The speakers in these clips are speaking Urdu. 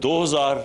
2000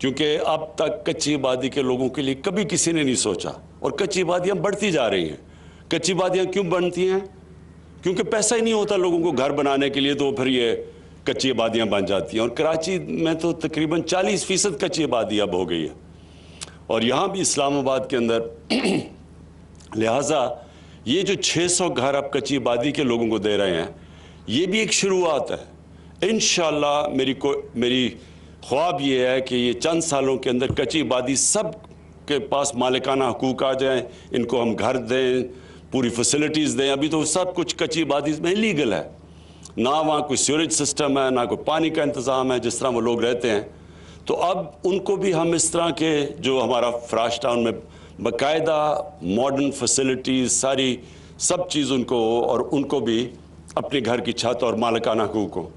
کیونکہ اب تک کچی آبادی کے لوگوں کے لیے کبھی کسی نے نہیں سوچا، اور کچی آبادیاں بڑھتی جا رہی ہیں۔ کچی آبادیاں کیوں بنتی ہیں؟ کیونکہ پیسہ ہی نہیں ہوتا لوگوں کو گھر بنانے کے لیے، تو پھر یہ کچی آبادیاں بن جاتی ہیں۔ اور کراچی میں تو تقریباً 40% کچی آبادی اب ہو گئی ہے، اور یہاں بھی اسلام آباد کے اندر لہٰذا یہ جو 600 گھر اب کچی آبادی کے لوگوں کو دے رہے ہیں، یہ بھی ایک شروعات ہے۔ انشاءاللہ میری خواب یہ ہے کہ یہ چند سالوں کے اندر کچی آبادی سب کے پاس مالکانہ حقوق آ جائیں، ان کو ہم گھر دیں، پوری فیسلٹیز دیں۔ ابھی تو سب کچھ کچی آبادی میں لیگل ہے، نہ وہاں کوئی سیوریج سسٹم ہے، نہ کوئی پانی کا انتظام ہے جس طرح وہ لوگ رہتے ہیں۔ تو اب ان کو بھی ہم اس طرح کے جو ہمارا فراش ٹاؤن میں باقاعدہ ماڈرن فیسلٹیز سب چیز ان کو ہو، اور ان کو بھی اپنے گھر کی چھت اور مالکانہ حقوق ہو۔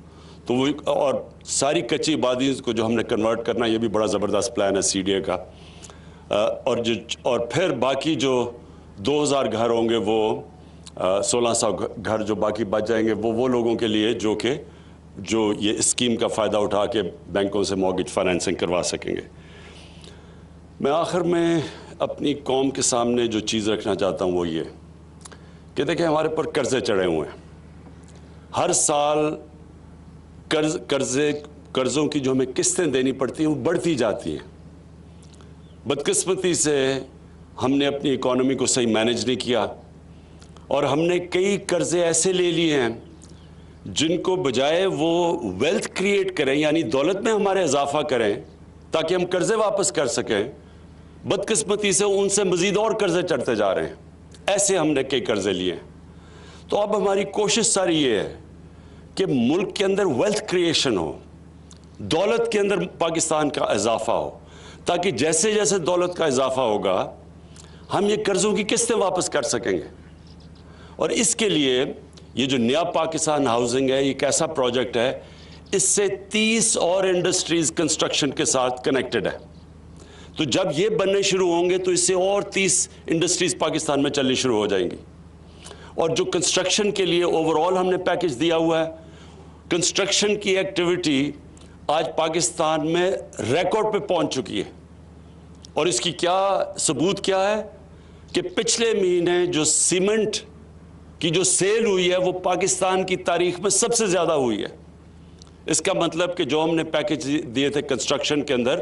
تو وہ اور ساری کچی آبادیز کو جو ہم نے کنورٹ کرنا، یہ بھی بڑا زبردست پلان ہے سی ڈی اے کا۔ اور پھر باقی جو 2000 گھر ہوں گے، وہ 1600 گھر جو باقی بچ جائیں گے، وہ لوگوں کے لیے جو یہ اسکیم کا فائدہ اٹھا کے بینکوں سے مارگیج فائنینسنگ کروا سکیں گے۔ میں آخر میں اپنی قوم کے سامنے جو چیز رکھنا چاہتا ہوں وہ یہ کہ دیکھیں، ہمارے پر قرضے چڑھے ہوئے ہیں۔ ہر سال قرضوں کی جو ہمیں قسطیں دینی پڑتی ہیں وہ بڑھتی جاتی ہیں۔ بدقسمتی سے ہم نے اپنی اکانومی کو صحیح مینیج نہیں کیا، اور ہم نے کئی قرضے ایسے لے لیے ہیں جن کو بجائے وہ ویلتھ کریٹ کریں، یعنی دولت میں ہمارے اضافہ کریں تاکہ ہم قرضے واپس کر سکیں، بدقسمتی سے ان سے مزید اور قرضے چڑھتے جا رہے ہیں۔ ایسے ہم نے کئی قرضے لیے ہیں۔ تو اب ہماری کوشش ساری یہ ہے کہ ملک کے اندر ویلتھ کریشن ہو، دولت کے اندر پاکستان کا اضافہ ہو، تاکہ جیسے جیسے دولت کا اضافہ ہوگا ہم یہ قرضوں کی قسطیں واپس کر سکیں گے۔ اور اس کے لیے یہ جو نیا پاکستان ہاؤسنگ ہے، یہ ایک ایسا پروجیکٹ ہے، اس سے 30 اور انڈسٹریز کنسٹرکشن کے ساتھ کنیکٹڈ ہے۔ تو جب یہ بننے شروع ہوں گے تو اس سے اور 30 انڈسٹریز پاکستان میں چلنی شروع ہو جائیں گی۔ اور جو کنسٹرکشن کے لیے اوور آل ہم نے پیکج دیا ہوا ہے، کنسٹرکشن کی ایکٹیویٹی آج پاکستان میں ریکارڈ پہ پہنچ چکی ہے۔ اور اس کی ثبوت کیا ہے کہ پچھلے مہینے جو سیمنٹ کی جو سیل ہوئی ہے وہ پاکستان کی تاریخ میں سب سے زیادہ ہوئی ہے۔ اس کا مطلب کہ جو ہم نے پیکج دیے تھے کنسٹرکشن کے اندر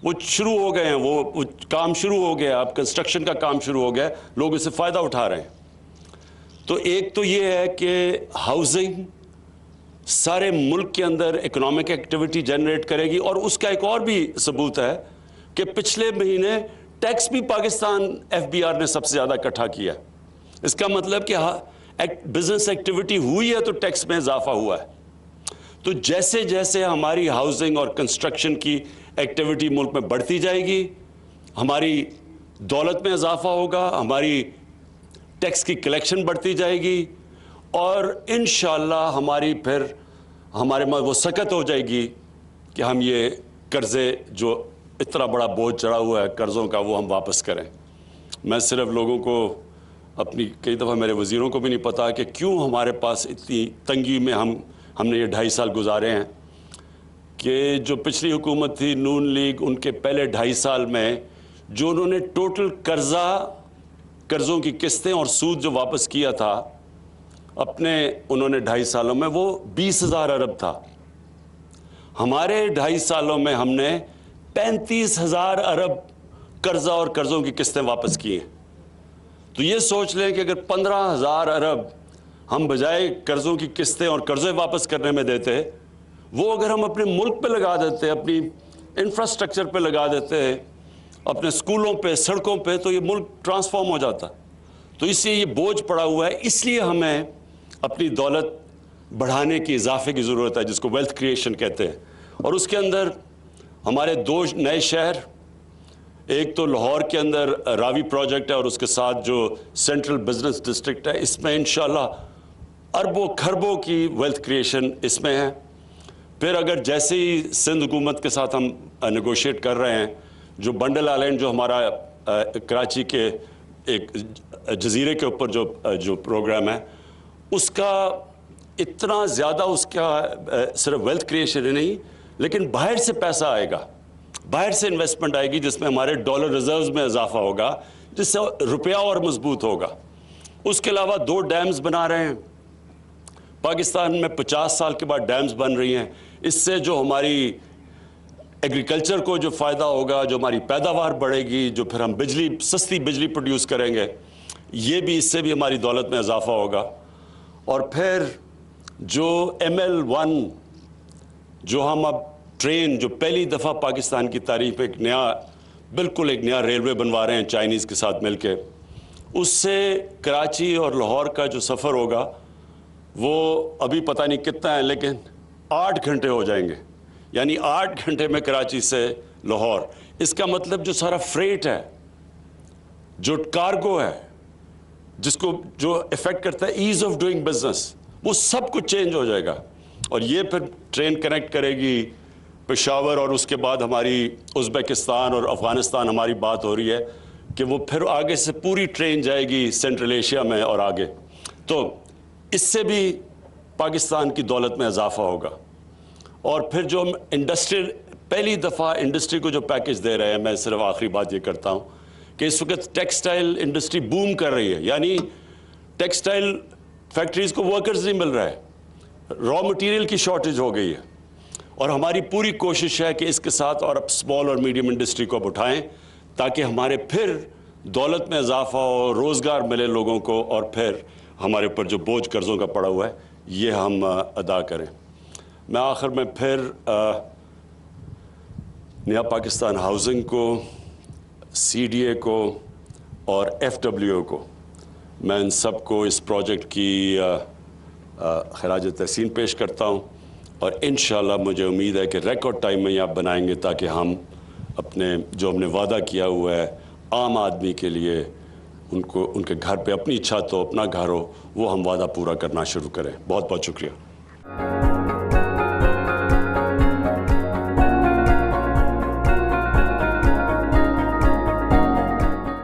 وہ شروع ہو گئے ہیں، وہ کام شروع ہو گیا، اب کنسٹرکشن کا کام شروع ہو گیا، لوگ اس سے فائدہ اٹھا رہے ہیں۔ تو ایک تو یہ ہے کہ ہاؤسنگ سارے ملک کے اندر اکنامک ایکٹیویٹی جنریٹ کرے گی، اور اس کا ایک اور بھی ثبوت ہے کہ پچھلے مہینے ٹیکس بھی پاکستان ایف بی آر نے سب سے زیادہ اکٹھا کیا۔ اس کا مطلب کہ بزنس ایکٹیویٹی ہوئی ہے تو ٹیکس میں اضافہ ہوا ہے۔ تو جیسے جیسے ہماری ہاؤسنگ اور کنسٹرکشن کی ایکٹیویٹی ملک میں بڑھتی جائے گی، ہماری دولت میں اضافہ ہوگا، ہماری ٹیکس کی کلیکشن بڑھتی جائے گی، اور انشاءاللہ ہمارے وہ سکت ہو جائے گی کہ ہم یہ قرضے جو اتنا بڑا بوجھ چڑھا ہوا ہے قرضوں کا وہ ہم واپس کریں۔ میں صرف لوگوں کو کئی دفعہ میرے وزیروں کو بھی نہیں پتا کہ کیوں ہمارے پاس اتنی تنگی میں ہم نے یہ 2.5 سال گزارے ہیں، کہ جو پچھلی حکومت تھی نون لیگ، ان کے پہلے 2.5 سال میں جو انہوں نے ٹوٹل قرضوں کی قسطیں اور سود جو واپس کیا تھا انہوں نے 2.5 سالوں میں وہ 20,000 ارب تھا۔ ہمارے 2.5 سالوں میں ہم نے 35,000 ارب قرضہ اور قرضوں کی قسطیں واپس کی ہیں۔ تو یہ سوچ لیں کہ اگر 15,000 ارب ہم بجائے قرضوں کی قسطیں اور قرضے واپس کرنے میں دیتے، وہ اگر ہم اپنے ملک پہ لگا دیتے، اپنی انفراسٹرکچر پہ لگا دیتے، اپنے سکولوں پہ، سڑکوں پہ، تو یہ ملک ٹرانسفارم ہو جاتا۔ تو اس لیے یہ بوجھ پڑا ہوا ہے، اس لیے ہمیں اپنی دولت بڑھانے کی، اضافے کی ضرورت ہے، جس کو ویلتھ کریشن کہتے ہیں۔ اور اس کے اندر ہمارے 2 نئے شہر، ایک تو لاہور کے اندر راوی پروجیکٹ ہے، اور اس کے ساتھ جو سینٹرل بزنس ڈسٹرکٹ ہے، اس میں انشاءاللہ اربوں کھربوں کی ویلتھ کریشن اس میں ہے۔ پھر اگر جیسے ہی سندھ حکومت کے ساتھ ہم نیگوشیٹ کر رہے ہیں، جو بنڈل آئلینڈ جو ہمارا کراچی کے ایک جزیرے کے اوپر جو پروگرام ہے، اس کا اتنا زیادہ اس کا صرف ویلتھ کریشن ہی نہیں، لیکن باہر سے پیسہ آئے گا۔ باہر سے انویسٹمنٹ آئے گی جس میں ہمارے ڈالر ریزروز میں اضافہ ہوگا، جس سے روپیہ اور مضبوط ہوگا۔ اس کے علاوہ 2 ڈیمز بنا رہے ہیں پاکستان میں، 50 سال کے بعد ڈیمز بن رہی ہیں۔ اس سے جو ہماری ایگریکلچر کو جو فائدہ ہوگا، جو ہماری پیداوار بڑھے گی، جو پھر ہم سستی بجلی پروڈیوس کریں گے، یہ بھی اس سے بھی ہماری دولت میں اضافہ ہوگا۔ اور پھر جو ML1 جو ہم اب ٹرین جو پہلی دفعہ پاکستان کی تاریخ میں بالکل ایک نیا ریلوے بنوا رہے ہیں چائنیز کے ساتھ مل کے، اس سے کراچی اور لاہور کا جو سفر ہوگا وہ ابھی پتہ نہیں کتنا ہے، لیکن 8 گھنٹے ہو جائیں گے، یعنی 8 گھنٹے میں کراچی سے لاہور۔ اس کا مطلب جو سارا فریٹ ہے، جو کارگو ہے، جس کو جو افیکٹ کرتا ہے ایز آف ڈوئنگ بزنس، وہ سب کچھ چینج ہو جائے گا۔ اور یہ پھر ٹرین کنیکٹ کرے گی پشاور، اور اس کے بعد ہماری ازبکستان اور افغانستان ہماری بات ہو رہی ہے کہ وہ پھر آگے سے پوری ٹرین جائے گی سینٹرل ایشیا میں اور آگے۔ تو اس سے بھی پاکستان کی دولت میں اضافہ ہوگا۔ اور پھر جو ہم انڈسٹریل پہلی دفعہ انڈسٹری کو جو پیکج دے رہے ہیں، میں صرف آخری بات یہ کرتا ہوں کہ اس وقت ٹیکسٹائل انڈسٹری بوم کر رہی ہے، یعنی ٹیکسٹائل فیکٹریز کو ورکرز نہیں مل رہا ہے، را مٹیریل کی شارٹیج ہو گئی ہے، اور ہماری پوری کوشش ہے کہ اس کے ساتھ اور اب اسمال اور میڈیم انڈسٹری کو اب اٹھائیں تاکہ ہمارے پھر دولت میں اضافہ ہو، روزگار ملے لوگوں کو، اور پھر ہمارے اوپر جو بوجھ قرضوں کا پڑا ہوا ہے یہ ہم ادا کریں۔ میں آخر میں پھر نیا پاکستان ہاؤسنگ کو، CDA کو اور FWO کو، میں ان سب کو اس پروجیکٹ کی خراج تحسین پیش کرتا ہوں، اور انشاءاللہ مجھے امید ہے کہ ریکارڈ ٹائم میں یہ آپ بنائیں گے تاکہ ہم اپنے جو ہم نے وعدہ کیا ہوا ہے عام آدمی کے لیے، ان کے گھر پہ اپنی چھت ہو، اپنا گھر ہو، وہ ہم وعدہ پورا کرنا شروع کریں۔ بہت بہت شکریہ۔